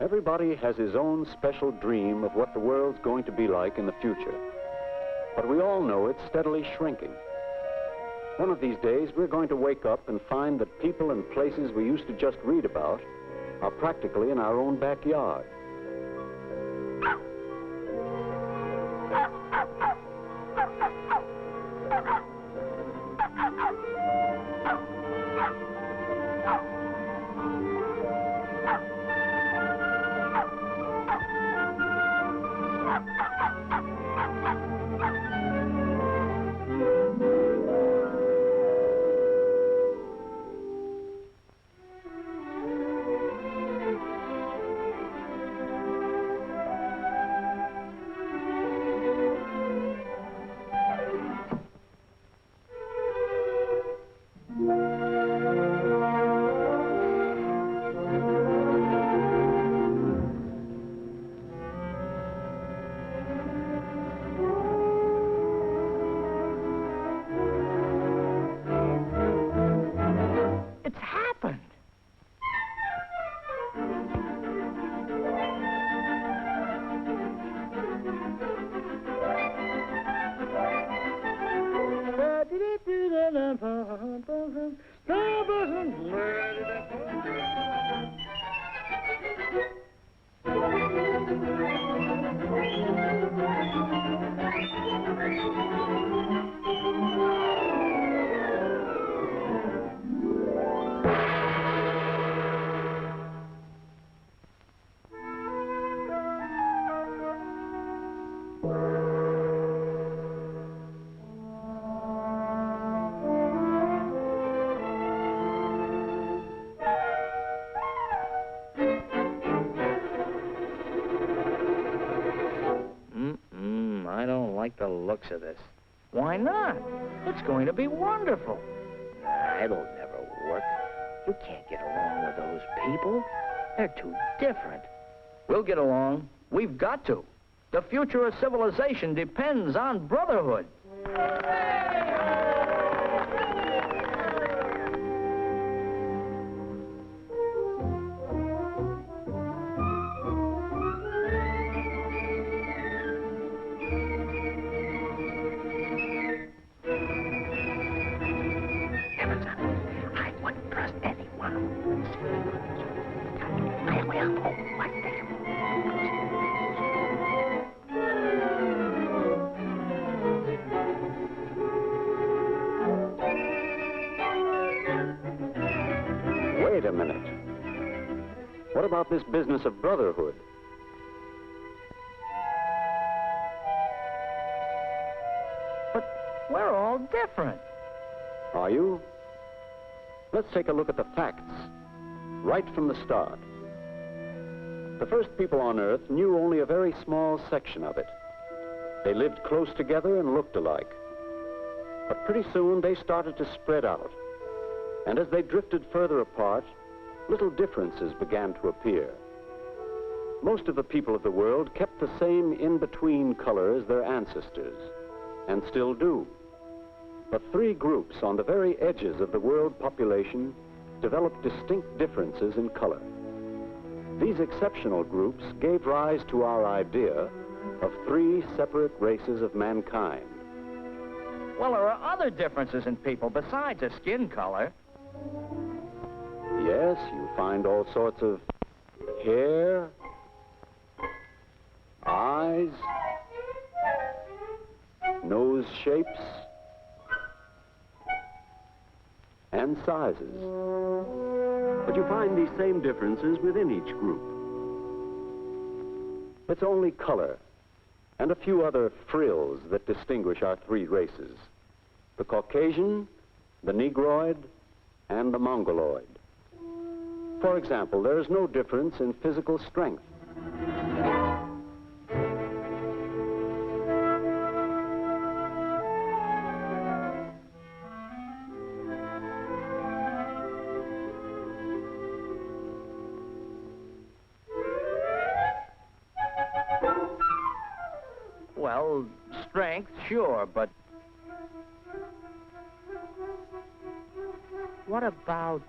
Everybody has his own special dream of what the world's going to be like in the future. But we all know it's steadily shrinking. One of these days, we're going to wake up and find that people and places we used to just read about are practically in our own backyard. I don't like the looks of this. Why not? It's going to be wonderful. Nah, it'll never work. You can't get along with those people. They're too different. We'll get along. We've got to. The future of civilization depends on brotherhood. Wait a minute. What about this business of brotherhood? But we're all different. Are you? Let's take a look at the facts, right from the start. The first people on Earth knew only a very small section of it. They lived close together and looked alike. But pretty soon they started to spread out. And as they drifted further apart, little differences began to appear. Most of the people of the world kept the same in-between color as their ancestors, and still do. But three groups on the very edges of the world population developed distinct differences in color. These exceptional groups gave rise to our idea of three separate races of mankind. Well, there are other differences in people besides the skin color. Yes, you find all sorts of hair, eyes, nose shapes, and sizes. But you find these same differences within each group. It's only color and a few other frills that distinguish our three races: the Caucasian, the Negroid, and the Mongoloid. For example, there is no difference in physical strength. Well, strength, sure, but what about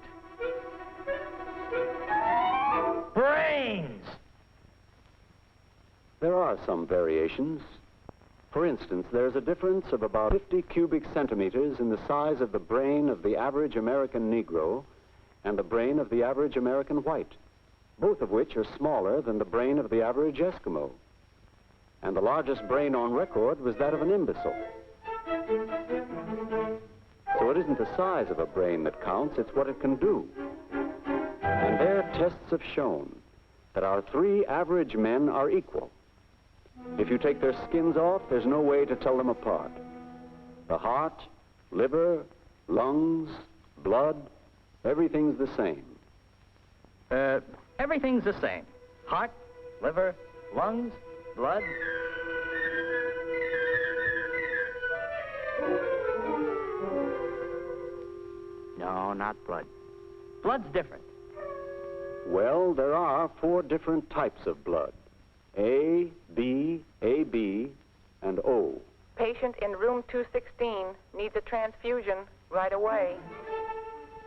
brains? There are some variations. For instance, there's a difference of about 50 cubic centimeters in the size of the brain of the average American Negro and the brain of the average American white, both of which are smaller than the brain of the average Eskimo. And the largest brain on record was that of an imbecile. So it isn't the size of a brain that counts, it's what it can do. And their tests have shown that our 3 average men are equal. If you take their skins off, there's no way to tell them apart. The heart, liver, lungs, blood, everything's the same. Everything's the same. Heart, liver, lungs, blood. No, not blood. Blood's different. Well, there are 4 different types of blood. A, B, AB, and O. Patient in room 216 needs a transfusion right away.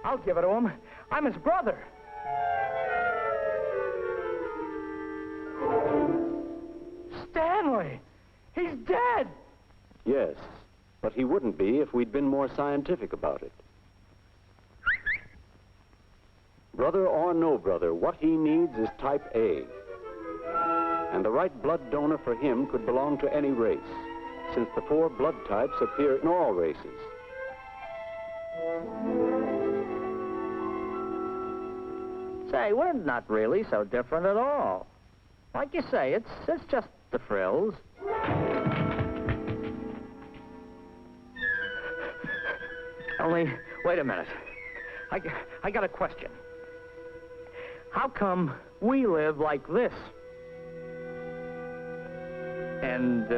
I'll give it to him. I'm his brother. Stanley! He's dead! Yes, but he wouldn't be if we'd been more scientific about it. Brother or no brother, what he needs is type A. And the right blood donor for him could belong to any race, since the 4 blood types appear in all races. Say, we're not really so different at all. Like you say, it's just the frills. Only, wait a minute. I got a question. How come we live like this? And,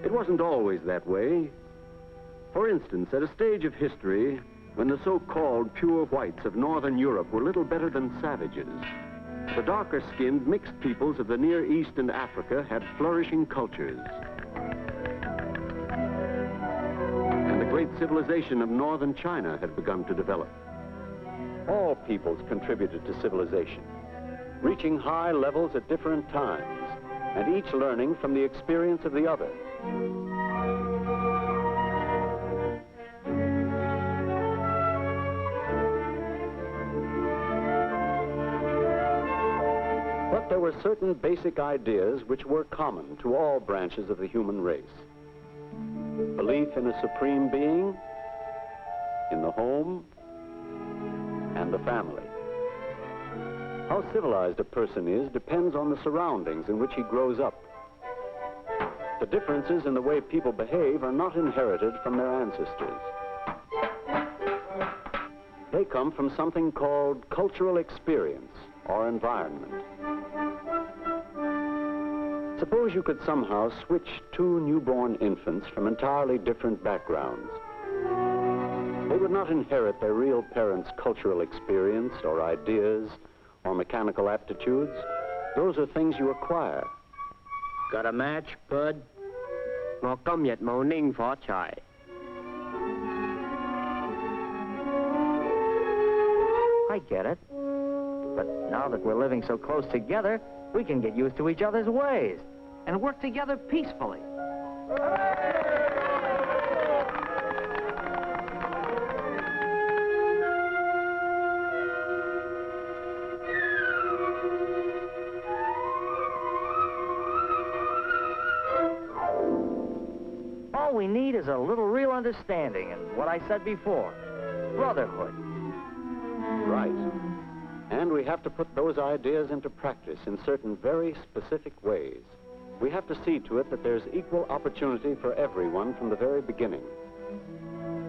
It wasn't always that way. For instance, at a stage of history, when the so-called pure whites of Northern Europe were little better than savages, the darker-skinned mixed peoples of the Near East and Africa had flourishing cultures. And the great civilization of Northern China had begun to develop. All peoples contributed to civilization, reaching high levels at different times, and each learning from the experience of the other. But there were certain basic ideas which were common to all branches of the human race. Belief in a supreme being, in the home, and the family. How civilized a person is depends on the surroundings in which he grows up. The differences in the way people behave are not inherited from their ancestors. They come from something called cultural experience or environment. Suppose you could somehow switch 2 newborn infants from entirely different backgrounds. They would not inherit their real parents' cultural experience or ideas or mechanical aptitudes. Those are things you acquire. got a match, Bud? 我今日冇拎火柴。 I get it. But now that we're living so close together, we can get used to each other's ways and work together peacefully. All we need is a little real understanding and what I said before, brotherhood. Right. And we have to put those ideas into practice in certain very specific ways. We have to see to it that there's equal opportunity for everyone from the very beginning.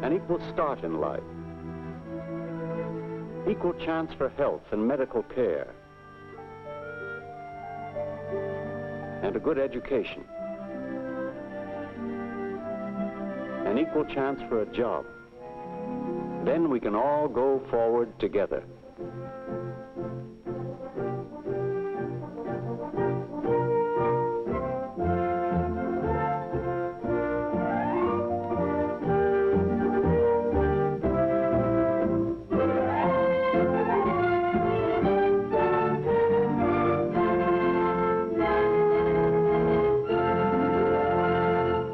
An equal start in life. Equal chance for health and medical care. And a good education. An equal chance for a job. Then we can all go forward together.